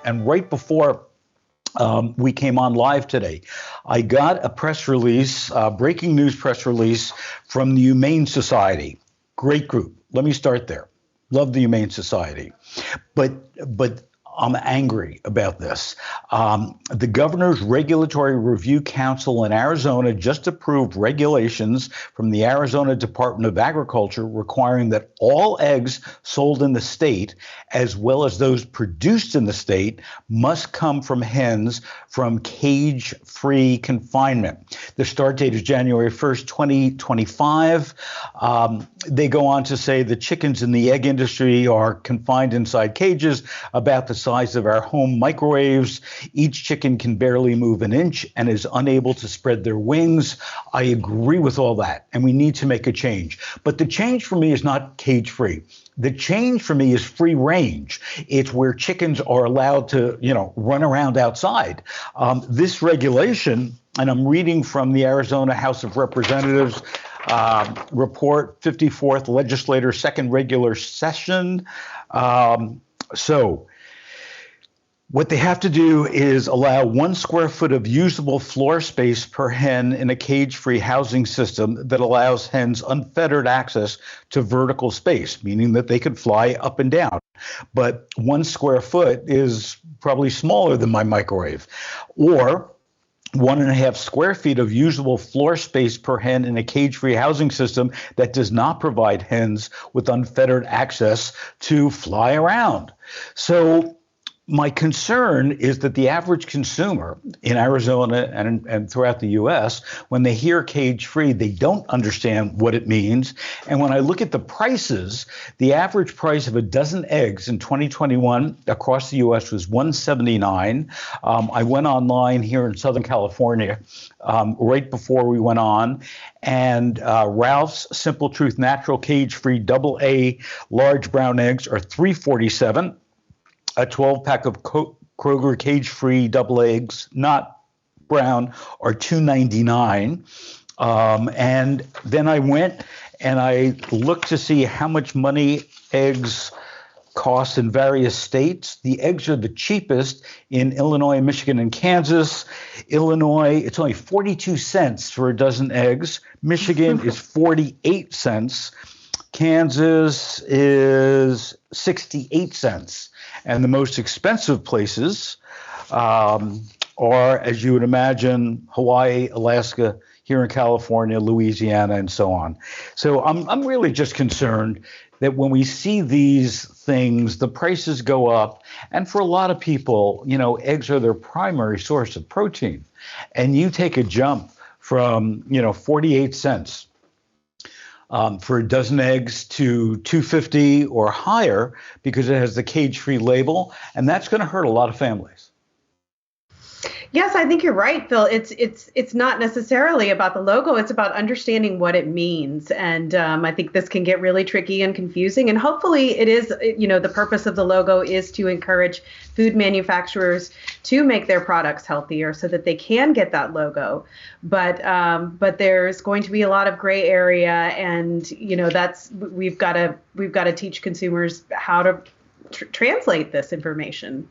And right before we came on live today, I got a press release, breaking news press release from the Humane Society. Great group. Let me start there. Love the Humane Society. But I'm angry about this. The Governor's Regulatory Review Council in Arizona just approved regulations from the Arizona Department of Agriculture requiring that all eggs sold in the state, as well as those produced in the state, must come from hens from cage-free confinement. The start date is January 1st, 2025. They go on to say the chickens in the egg industry are confined inside cages about the size of our home microwaves. Each chicken can barely move an inch and is unable to spread their wings. I agree with all that, and we need to make a change. But the change for me is not cage-free. The change for me is free range. It's where chickens are allowed to, run around outside. This regulation, and I'm reading from the Arizona House of Representatives report, 54th Legislator, second regular session. So what they have to do is allow 1 square foot of usable floor space per hen in a cage-free housing system that allows hens unfettered access to vertical space, meaning that they could fly up and down. But 1 square foot is probably smaller than my microwave. Or 1.5 square feet of usable floor space per hen in a cage-free housing system that does not provide hens with unfettered access to fly around. So my concern is that the average consumer in Arizona and throughout the U.S., when they hear cage-free, they don't understand what it means. And when I look at the prices, the average price of a dozen eggs in 2021 across the U.S. was $1.79. I went online here in Southern California right before we went on, and Ralph's Simple Truth Natural Cage-Free AA large brown eggs are $3.47. A 12-pack of Kroger cage-free double eggs, not brown, are $2.99. And then I went and I looked to see how much money eggs cost in various states. The eggs are the cheapest in Illinois, Michigan, and Kansas. Illinois, it's only 42 cents for a dozen eggs. Michigan is 48 cents. Kansas is 68 cents. And the most expensive places are, as you would imagine, Hawaii, Alaska, here in California, Louisiana, and so on. So I'm really just concerned that when we see these things, the prices go up. And for a lot of people, eggs are their primary source of protein. And you take a jump from, 48 cents for a dozen eggs to $2.50 or higher because it has the cage-free label, and that's going to hurt a lot of families. Yes, I think you're right, Phil. It's not necessarily about the logo. It's about understanding what it means. And I think this can get really tricky and confusing. And hopefully it is, the purpose of the logo is to encourage food manufacturers to make their products healthier so that they can get that logo. But there's going to be a lot of gray area. And, we've got to teach consumers how to translate this information.